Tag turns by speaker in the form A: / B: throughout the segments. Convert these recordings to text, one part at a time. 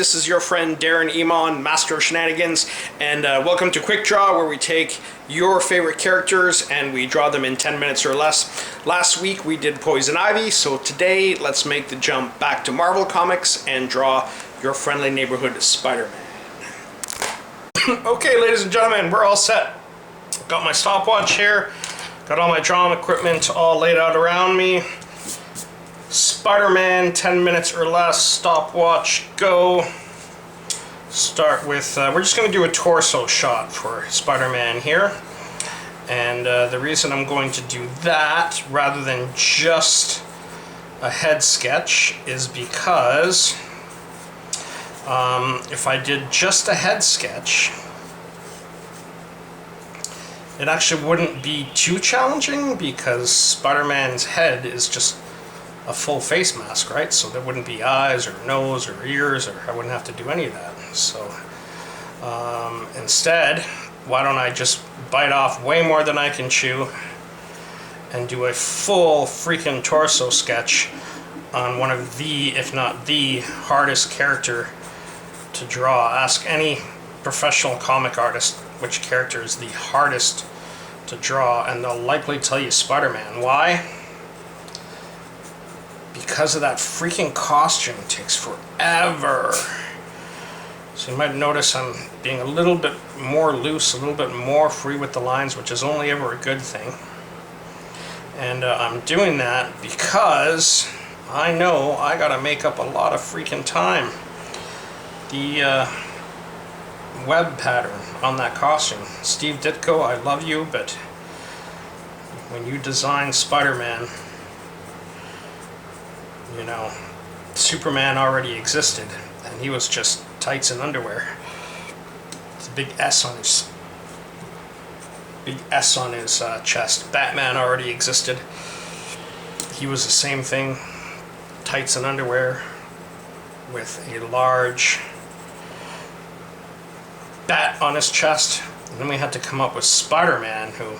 A: this is your friend Darren Emon, Master of Shenanigans, and welcome to Quickdraw, where we take your favorite characters and we draw them in 10 minutes or less. Last week we did Poison Ivy, so today let's make the jump back to Marvel Comics and draw your friendly neighborhood Spider-Man. Okay, ladies and gentlemen, we're all set. Got my stopwatch here, got all my drawing equipment all laid out around me. Spider-Man, 10 minutes or less, stopwatch, go. Start with, we're just going to do a torso shot for Spider-Man here. And the reason I'm going to do that rather than just a head sketch is because if I did just a head sketch, it actually wouldn't be too challenging because Spider-Man's head is just a full face mask, right? So there wouldn't be eyes or nose or ears, or I wouldn't have to do any of that. So instead, why don't I just bite off way more than I can chew and do a full freaking torso sketch on one of the, if not the hardest character to draw. Ask any professional comic artist which character is the hardest to draw and they'll likely tell you Spider-Man. Why? Because of that freaking costume. It takes forever. So you might notice I'm being a little bit more loose, a little bit more free with the lines, which is only ever a good thing. And I'm doing that because I know I gotta make up a lot of freaking time. The web pattern on that costume. Steve Ditko, I love you, but when you design Spider-Man, you know, Superman already existed, and he was just tights and underwear. It's a big S on his chest. Batman already existed. He was the same thing, tights and underwear, with a large bat on his chest. And then we had to come up with Spider-Man, who,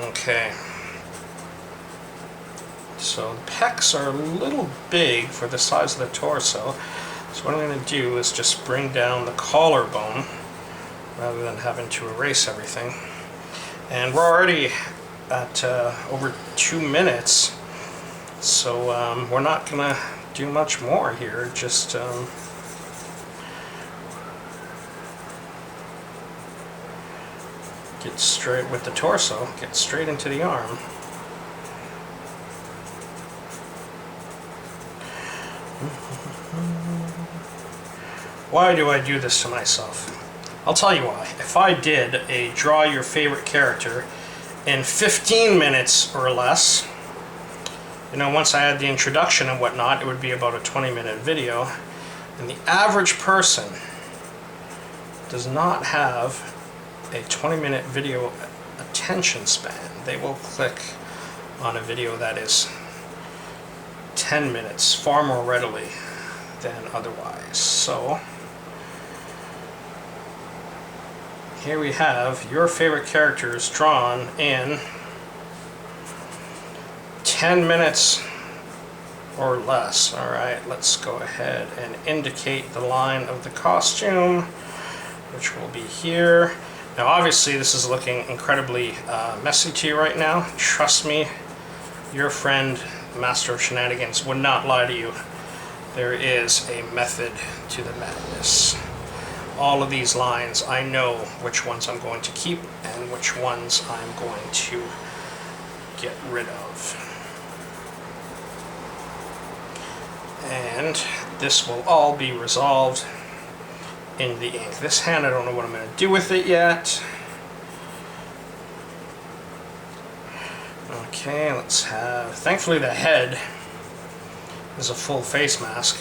A: okay. So the pecs are a little big for the size of the torso. So what I'm going to do is just bring down the collarbone rather than having to erase everything. And we're already at over 2 minutes. So we're not going to do much more here. Just get straight with the torso, get straight into the arm. Why do I do this to myself? I'll tell you why. If I did a draw your favorite character in 15 minutes or less, you know, once I had the introduction and whatnot, it would be about a 20-minute video. And the average person does not have a 20-minute video attention span. They will click on a video that is 10 minutes far more readily than otherwise. So here we have your favorite characters drawn in 10 minutes or less. Alright, let's go ahead and indicate the line of the costume, which will be here. Now obviously this is looking incredibly messy to you right now. Trust me, your friend Master of Shenanigans would not lie to you. There is a method to the madness. All of these lines, I know which ones I'm going to keep and which ones I'm going to get rid of. And this will all be resolved in the ink. This hand, I don't know what I'm going to do with it yet. Okay, let's have, thankfully the head is a full face mask.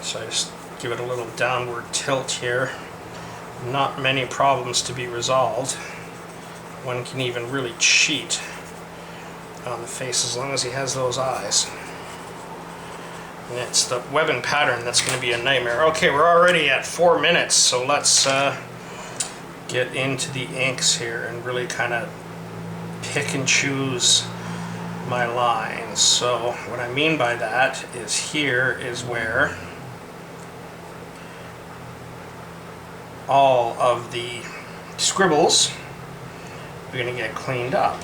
A: So I just give it a little downward tilt here. Not many problems to be resolved. One can even really cheat on the face as long as he has those eyes. And it's the webbing pattern that's going to be a nightmare. Okay, we're already at 4 minutes, so let's get into the inks here and really kind of pick and choose my lines. So what I mean by that is here is where all of the scribbles are going to get cleaned up.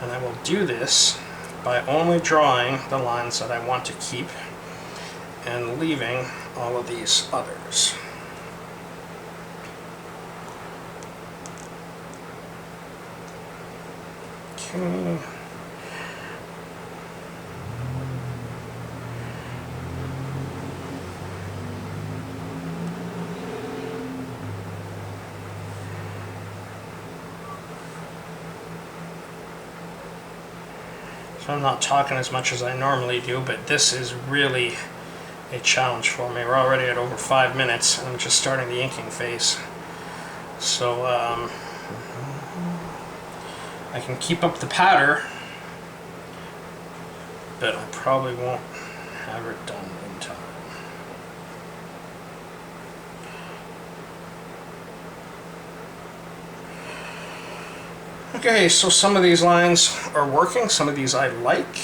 A: And I will do this by only drawing the lines that I want to keep and leaving all of these others. Okay. So I'm not talking as much as I normally do, but this is really a challenge for me. We're already at over 5 minutes, and I'm just starting the inking phase. So I can keep up the patter, but I probably won't have it done in time. Okay, so some of these lines are working, some of these I like,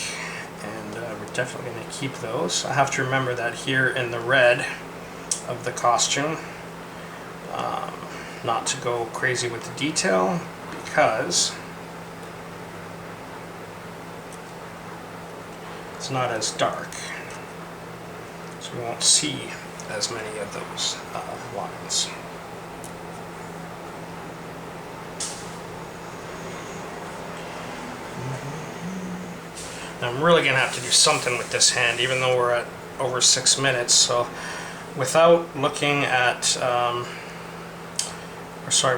A: and we're definitely going to keep those. I have to remember that here in the red of the costume, not to go crazy with the detail, because it's not as dark, so we won't see as many of those lines. Now I'm really going to have to do something with this hand, even though we're at over 6 minutes. So without looking at,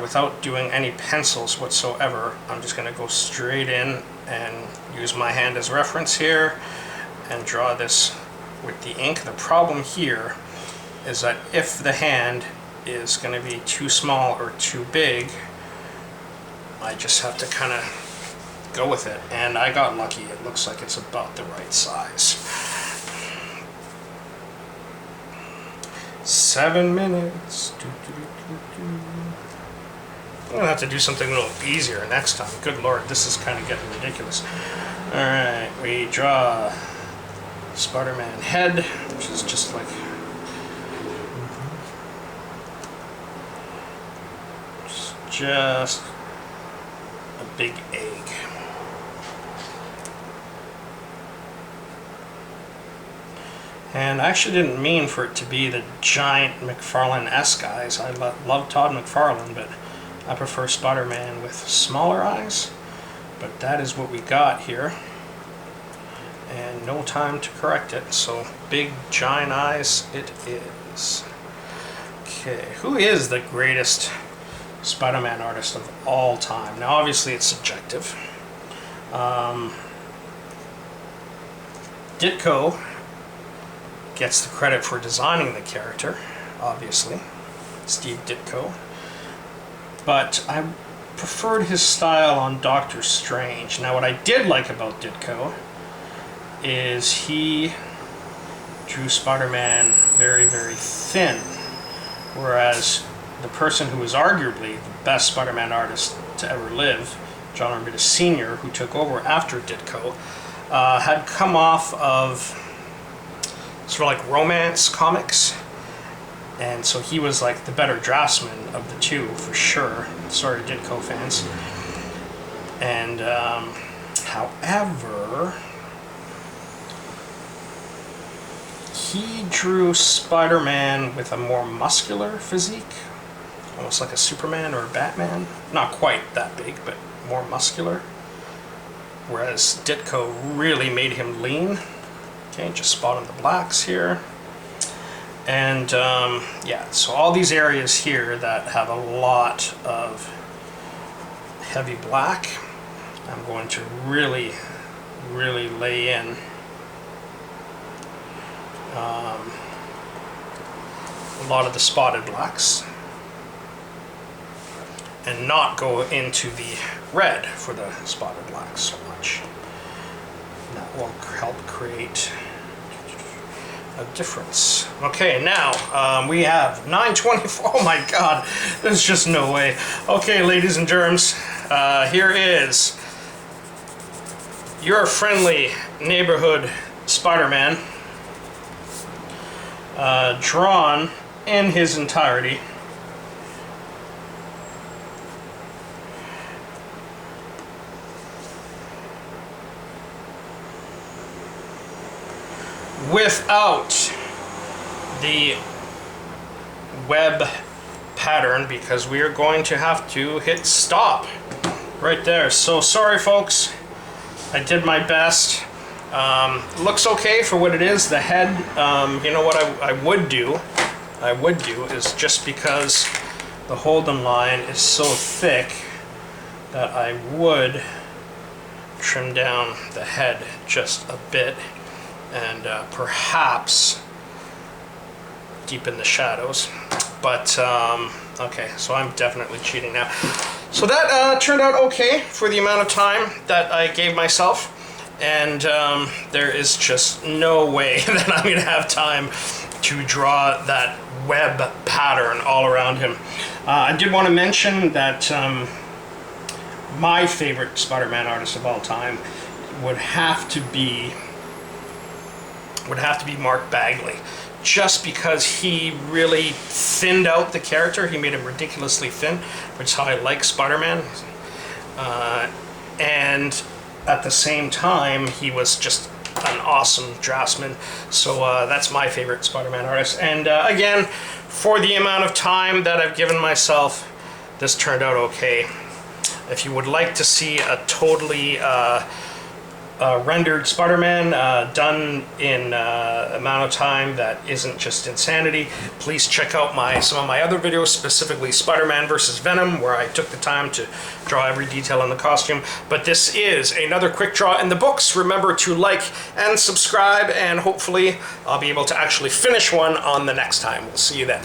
A: without doing any pencils whatsoever, I'm just going to go straight in and use my hand as reference here and draw this with the ink. The problem here is that if the hand is going to be too small or too big, I just have to kind of go with it, and I got lucky. It looks like it's about the right size. 7 minutes. I'm gonna have to do something a little easier next time. Good lord, this is kind of getting ridiculous. Alright, we draw Spider-Man head, which is just like just a big egg. And I actually didn't mean for it to be the giant McFarlane-esque eyes. I love Todd McFarlane, but I prefer Spider-Man with smaller eyes. But that is what we got here. And no time to correct it, so big giant eyes it is. Okay, who is the greatest Spider-Man artist of all time? Now obviously it's subjective. Ditko gets the credit for designing the character, obviously, Steve Ditko. But I preferred his style on Doctor Strange. Now what I did like about Ditko is he drew Spider-Man very, very thin, whereas the person who was arguably the best Spider-Man artist to ever live, John Romita Sr., who took over after Ditko, had come off of sort of like romance comics, and so he was like the better draftsman of the two for sure. Sorry, Ditko fans. And however, he drew Spider-Man with a more muscular physique, almost like a Superman or a Batman. Not quite that big, but more muscular. Whereas Ditko really made him lean. Okay, just spotting the blacks here. And yeah, so all these areas here that have a lot of heavy black, I'm going to really, really lay in a lot of the spotted blacks and not go into the red for the spotted blacks so much. That will help create a difference. Okay, now we have 924. Oh my god, there's just no way. Okay, ladies and germs, here is your friendly neighborhood Spider-Man, drawn in his entirety. Without the web pattern, because we are going to have to hit stop right there. So sorry folks, I did my best. Looks okay for what it is. The head, you know what I would do is, just because the Holden line is so thick, that I would trim down the head just a bit, and perhaps deepen the shadows. But okay, so I'm definitely cheating now. So that turned out okay for the amount of time that I gave myself, and there is just no way that I'm gonna have time to draw that web pattern all around him. I did want to mention that my favorite Spider-Man artist of all time would have to be Mark Bagley, just because he really thinned out the character. He made him ridiculously thin, which is how I like Spider-Man. And at the same time, he was just an awesome draftsman. So that's my favorite Spider-Man artist. And again, for the amount of time that I've given myself, this turned out okay. If you would like to see a totally rendered Spider-Man done in amount of time that isn't just insanity, please check out some of my other videos, specifically Spider-Man versus Venom, where I took the time to draw every detail in the costume. But this is another quick draw in the books. Remember to like and subscribe, and hopefully I'll be able to actually finish one on the next time. We'll see you then.